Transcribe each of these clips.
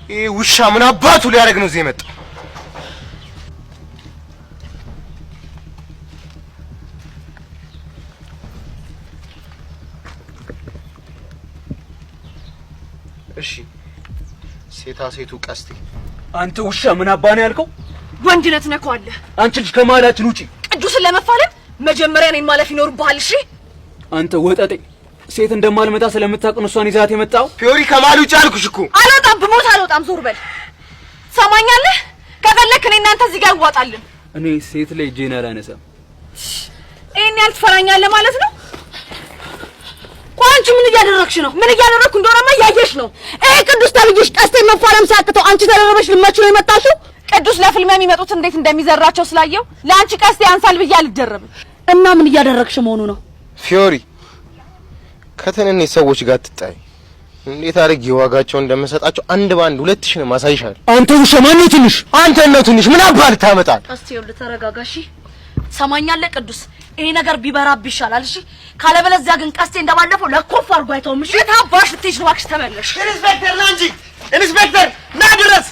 ውሻ ምን አባቱ ሊያደርግ ነው እዚህ የመጣው? እሺ ሴታ ሴቱ ቀስቴ አንተ ውሻ ምን አባ ነው ያልከው? ወንድነት ነካዋለህ። አንቺ ልጅ ከማላችን ውጪ። ቅዱስን ለመፋለም መጀመሪያ እኔን ማለፍ ይኖርብሃል። እሺ አንተ ወጣጤ ሴት እንደማልመታ ስለምታውቅ እሷን ይዛት የመጣው። ፊዮሪ ከማል ውጪ አልኩሽ እኮ። አልወጣም፣ ብሞት አልወጣም። ዞር በል። ሰማኛለህ? ከፈለክ እኔ እናንተ እዚህ ጋር እንዋጣለን። እኔ ሴት ላይ እጄን አላነሳም። እኔ ያልትፈራኛለህ ማለት ነው? አንቺ ምን እያደረግሽ ነው? ምን እያደረግኩ እንደሆነማ ያየሽ ነው። ቅዱስ ተብዬሽ ቀስቴ መፋለም ሲያቅተው አንቺ ተደረበሽ ልመች ነው የመጣሽው። ቅዱስ ለፍልሚያ የሚመጡት እንዴት እንደሚዘራቸው ስላየው ለአንቺ ቀስቴ አንሳል ብዬ አልደረብም። እና ምን እያደረግሽ መሆኑ ነው? ፊዮሪ ከትንንሽ ሰዎች ጋር ትጣይ። እንዴት አድርጌ ዋጋቸውን እንደምሰጣቸው አንድ ባንድ 2000 ማሳይሻል። አንተ ውሻ ማን ነው ትንሽ? አንተ ነው ትንሽ። ምን አባል ታመጣል? እስቲ ይኸውልህ ተረጋጋሽ። ሰማኛለህ ቅዱስ፣ ይሄ ነገር ቢበራብ ይሻላል። እሺ ካለበለዚያ ግን ቀስቴ እንደባለፈው ለኮፍ አድርጎ አይተውም። እሺ ታባሽ ልትይሽ ነው። እባክሽ ተመለሽ። ኢንስፔክተር ና እንጂ ኢንስፔክተር ና ድረስ።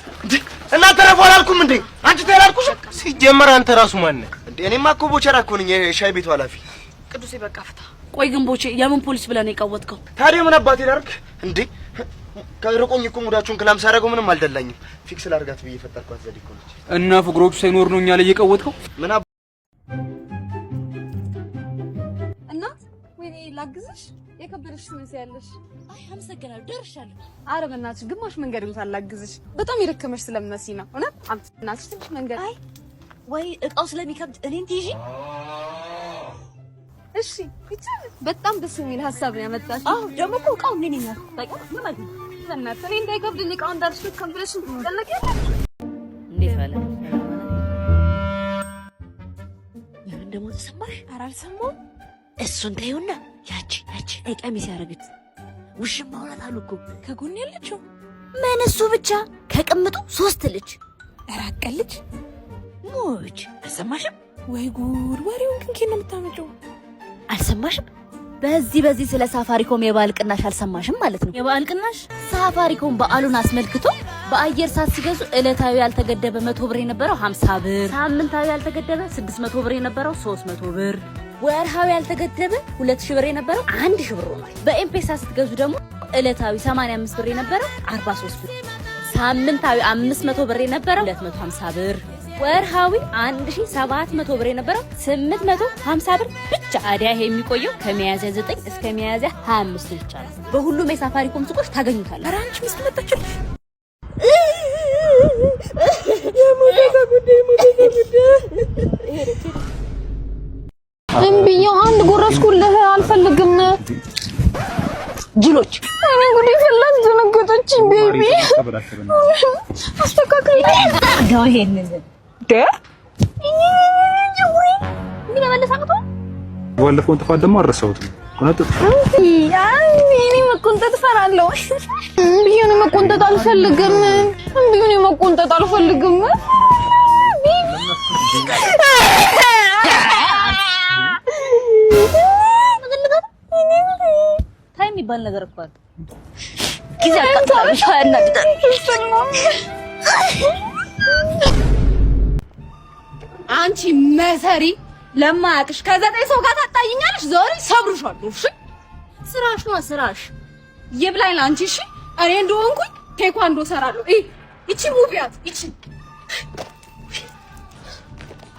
እናንተ ረፉ አላልኩም እንዴ? አንቺ ተላልኩሽ። ሲጀመር አንተ ራሱ ማን ነህ እንዴ? እኔማ እኮ ቦቸራ እኮ ነኝ፣ የሻይ ቤቱ ኃላፊ። ቅዱሴ በቃ ፍታ። ቆይ ግን ቦቼ የምን ፖሊስ ብለህ ነው የቀወጥከው? ታዲያ ምን አባቴ ላድርግ እንዴ? ከርቆኝ እኮ ሙዳችሁን ክላም ሳደርገው ምንም አልደላኝም። ፊክስ ላድርጋት ብዬ ፈጠርኳት ዘዴ እኮ ነች። እና ፍቅሮቹ ሳይኖር ነው እኛ ላይ የቀወጥከው? ምን እናት ወይኔ ላግዝሽ? የከበደሽ ትመስያለሽ። አይ አመሰግናለሁ፣ ደርሻለሁ። ኧረ በእናትሽ ግማሽ መንገድ እንኳን ላግዝሽ። በጣም የደከመሽ ስለምትመስይ ነው። እውነት እናትሽ ትንሽ መንገድ። አይ ወይ እቃው ስለሚከብድ እኔን ትይዢ? እሺ ይቻል። በጣም ደስ የሚል ሀሳብ ነው ያመጣሽ። አዎ ደግሞ እኮ እቃው ምን ነው? በቃ ምን ማለት ነው? እናት እኔ እንዳይከብድኝ እቃው እንዳልሽ ከብለሽ ትጠለቂ። እንዴት ዋለ? ምን ደሞ ተሰማሽ? ኧረ አልሰማሁም። እሱን ተይውና ያቺ ቀሚስ ያረግት ውሽም ማውራት አሉ እኮ ከጎን ያለችው ምን እሱ ብቻ ከቅምጡ 3 ልጅ ራቀ ልጅ ሞች አልሰማሽም? ወይ ጉድ! ወሬውን ግን ከየት ነው የምታመጪው? አልሰማሽም? በዚህ ስለ ሳፋሪኮም የበዓል ቅናሽ አልሰማሽም ማለት ነው? የበዓል ቅናሽ ሳፋሪኮም በዓሉን አስመልክቶ በአየር ሰዓት ሲገዙ ዕለታዊ ያልተገደበ 100 ብር የነበረው 50 ብር፣ ሳምንታዊ ያልተገደበ 600 ብር የነበረው 300 ብር፣ ወርሃዊ ያልተገደበ 2000 ብር የነበረው 1000 ብር ሆኗል። በኤምፔሳ ስትገዙ ደግሞ ዕለታዊ 85 ብር የነበረው 43 ብር፣ ሳምንታዊ 500 ብር የነበረው 250 ብር፣ ወርሃዊ 1700 ብር የነበረው 850 ብር ብቻ። ታዲያ ይሄ የሚቆየው ከሚያዝያ 9 እስከ ሚያዝያ 25 ብቻ ነው። በሁሉም የሳፋሪኮም ሱቆች ታገኙታላችሁ። ኧረ አንቺ ሚስት መጣችልሽ። እምቢኛው አንድ ጎረስኩልህ አልፈልግም። ጅሎች እኔ ጉዴ ፈላን ዘነገጠች። ቤቢ አስተካክል ነው ይሄንን ምን መለሳቀቶ ባለፈውን ጥፋት ደግሞ አረሳሁት። ቆንጠጥ እኔ መቆንጠጥ እፈራለሁ። እምቢኝ መቆንጠጥ አልፈልግም። እምቢኝ መቆንጠጥ አልፈልግም። ታይም የሚባል ነገር እኮ አለ። ጊዜ አቃጥላሽ ያናድዳል። አንቺ መሰሪ ለማያቅሽ ከዘጠኝ ሰው ጋር ታጣይኛለሽ። ዛሬ ሰብርሻለሁ። እሺ ስራሽ ነው ስራሽ። ይብላኝ ላንቺ። እሺ እኔ እንደሆንኩኝ ቴኳንዶ ሰራለሁ። እቺ ሙቪያት እቺ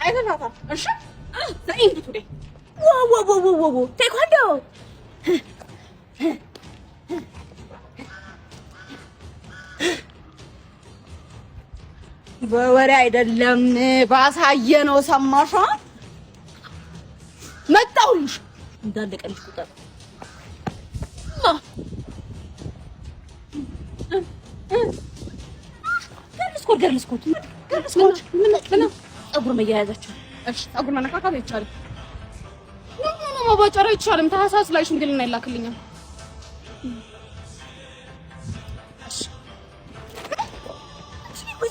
አይተናታ። እሺ ለኢንዱ ቱዴ ዋው ቴኳንዶ በወሬ አይደለም ባሳየ ነው። ሰማሽ? መጣሁልሽ እንዳለቀልሽ ቁጥር ገርልስኮት ፀጉር መያያዛቸው። እሺ ፀጉር መነካካት አይቻልም። ምን ማባጨራ አይቻልም። ታህሳስ ላይ ሽምግልና ይላክልኛል።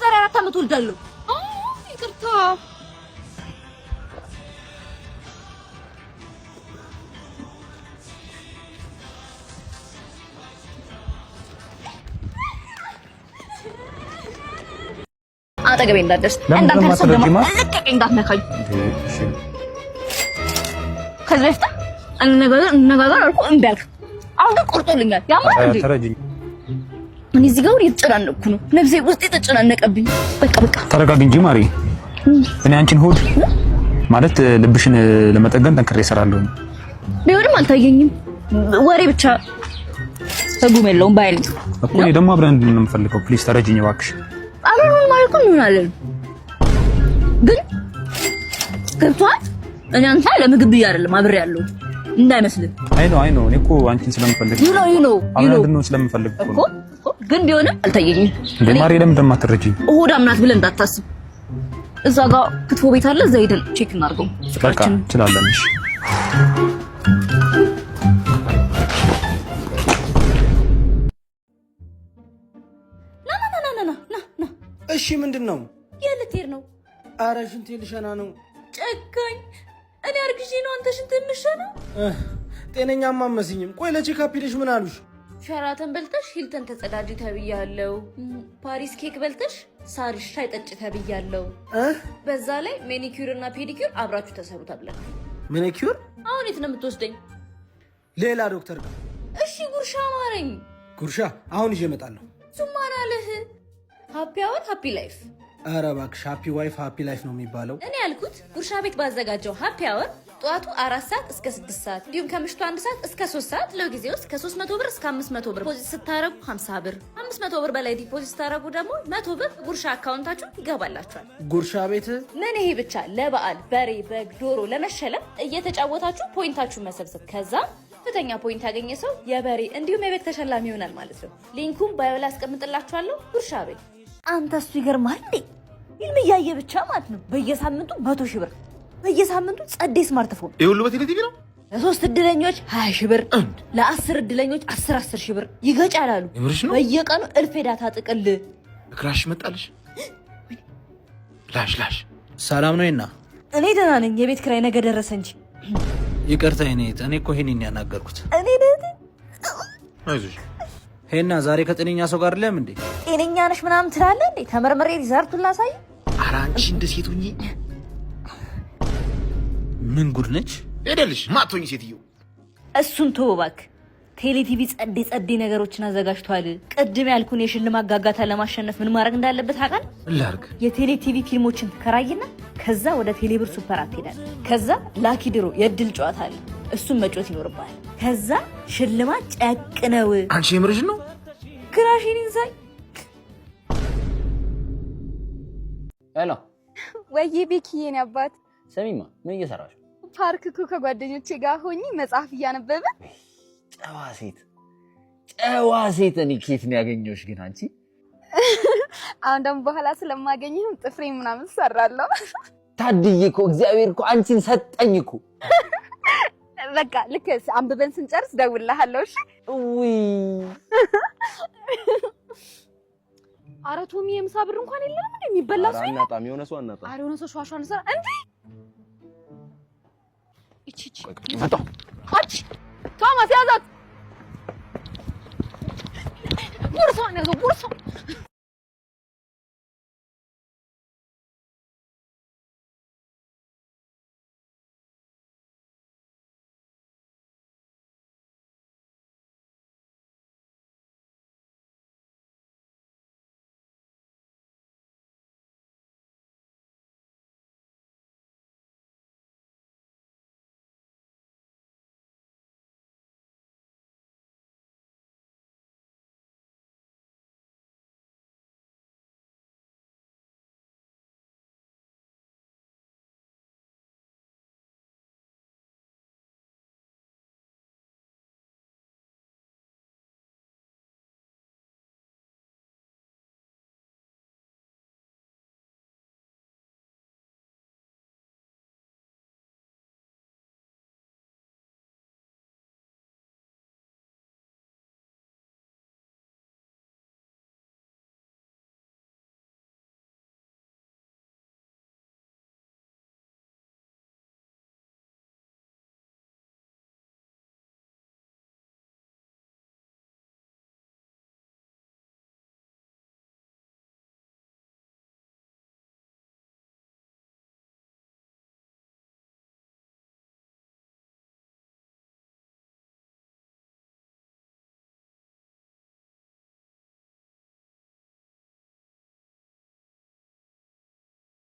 ዛሬ 4 ዓመት ወልዳለሁ። ይቅርታ አጠገቤ እንዳትደርስ ልቀቀኝ እንዳትነካኝ ከዚህ በፊት እንነጋገር አልኩ እምቢ አልክ አሁን ግን ቆርጦልኛል ያማል እንዴ እኔ እዚህ ጋር እየተጨናነቅኩ ነው ነፍሴ ውስጥ የተጨናነቀብኝ በቃ ተረጋግ እንጂ ማሪ እኔ አንቺን ሆድ ማለት ልብሽን ለመጠገን ጠንክሬ እሰራለሁ ቢሆንም አልታየኝም ወሬ ብቻ ተጉም የለውም ባይል እኮ እኔ ደግሞ አብረን እንድንሆን የምፈልገው ፕሊዝ ተረጅኝ እባክሽ አብረን ማለት ነው እንሆናለን ግን ገብቷል እኔ አንተ ለምግብ አይደለም አብሬ ያለው እንዳይመስልህ አይ ነው እኔ እኮ አንቺን ስለምፈልግ you know አብረን እንድንሆን ስለምፈልግ እኮ ግን ቢሆንም አልታየኝም ለማሪ ለምን እንደማትረጂኝ እሆዳም ናት ብለን እንዳታስብ እዛ ጋር ክትፎ ቤት አለ እዛ ሄደን ቼክ እናድርገው ፍቅራችን እንችላለን እሺ ና እሺ ምንድነው የልትሄድ ነው ኧረ ሽንቴ ልሸና ነው ጨካኝ እኔ አርግዤ ነው አንተ ሽንት የምትሸናው ጤነኛማ አመስኝም ቆይ ለቼካፕ ሄደሽ ምን አሉሽ ሸራተን በልተሽ ሂልተን ተጸዳጅ ተብያለሁ ፓሪስ ኬክ በልተሽ ሳሪሽ ሻይ ጠጭ ተብያለሁ በዛ ላይ ሜኒኪዩር እና ፔዲኪዩር አብራችሁ ተሰሩ ተብለን ሜኒኪዩር አሁን የት ነው የምትወስደኝ ሌላ ዶክተር ጋር እሺ ጉርሻ ማረኝ ጉርሻ አሁን ይዤ እመጣለሁ ሱማናለህ ሃፒ አወር ሃፒ ላይፍ ኧረ እባክሽ ሃፒ ዋይፍ ሃፒ ላይፍ ነው የሚባለው እኔ ያልኩት ጉርሻ ቤት ባዘጋጀው ሃፒ አወር ጧቱ 4 ሰዓት እስከ 6 ሰዓት እንዲሁም ከምሽቱ 1 ሰዓት እስከ 3 ሰዓት ለጊዜ ውስጥ ከ300 ብር እስከ 500 ብር ዲፖዚት ስታረጉ 50 ብር 500 ብር በላይ ዲፖዚት ስታረጉ ደግሞ 100 ብር ጉርሻ አካውንታችሁ ይገባላችኋል ጉርሻ ቤት ምን ይሄ ብቻ ለበዓል በሬ በግ ዶሮ ለመሸለም እየተጫወታችሁ ፖይንታችሁ መሰብሰብ ከዛ ከፍተኛ ፖይንት ያገኘ ሰው የበሬ እንዲሁም የቤት ተሸላሚ ይሆናል ማለት ነው ሊንኩን ባዮ ላይ አስቀምጥላችኋለሁ ጉርሻ ቤት አንተ እሱ ይገርማል እንዴ ይልም ያየ ብቻ ማለት ነው በየሳምንቱ 100 ሺህ ብር በየሳምንቱ ጸዴ ስማርትፎን ይሁሉ በቴሌቲቪ ነው ለ3 እድለኞች 20 ሺህ ብር ለ10 እድለኞች 10 ሺህ ብር ይገጫላሉ በየቀኑ እልፍ ዳታ ጥቅል ክራሽ መጣልሽ ላሽ ሰላም ነውና እኔ ደህና ነኝ የቤት ክራይ ነገ ደረሰ እንጂ ይቅርታ እኔ እኮ ሄኔን ያናገርኩት እኔ ደህና አይዞሽ ሄና ዛሬ ከጤነኛ ሰው ጋር አይደለም እንዴ ጤነኛ ነሽ ምናምን ትላለህ እንዴ ተመርመሬ ሪዛልቱን ላሳይ ኧረ አንቺ እንደ ሴት ሁኚ ምን ጉድ ነች ሄደልሽ ማቶኝ ሴትዮ እሱን ተው እባክህ ቴሌቲቪ ጸዴ ነገሮችን አዘጋጅቷል ቅድም ያልኩን የሽልማት ጋጋታ ለማሸነፍ ምን ማድረግ እንዳለበት አቃል ላርግ የቴሌቲቪ ፊልሞችን ትከራይና ከዛ ወደ ቴሌብር ሱፐር አፕ ሄዳለህ ከዛ ላኪ ድሮ የድል ጨዋታ አለ እሱን መጫወት ይኖርብሃል ከዛ ሽልማት ጨቅ ነው አንቺ የምርሽ ነው ክራሽን እንሳይ ሄሎ ወይ ቤኪዬ ነው አባት ሰሚማ ምን እየሰራሽ ፓርክ እኮ ከጓደኞቼ ጋር ሆኜ መጽሐፍ እያነበበ ጨዋ ሴት እኔ ኬት ነው ያገኘሁሽ ግን አንቺ አሁን ደግሞ በኋላ ስለማገኘው ጥፍሬ ምናምን ሰራለሁ ታድዬ እኮ እግዚአብሔር እኮ አንቺን ሰጠኝ እኮ በቃ ልክ አንብበን ስንጨርስ ደውልልሃለሁ እሺ ውይ ኧረ ቶሚ የምሳ ብር እንኳን የለም እንዴ የሚበላ ሰው አናጣም የሆነ ሰው አናጣም ኧረ የሆነ ሰው ሸዋሸዋን ሰራ እንዴ እቺ መጣሁ አቺ ቶማስ ያዛት ቦርሳውን ያዘው ቦርሳው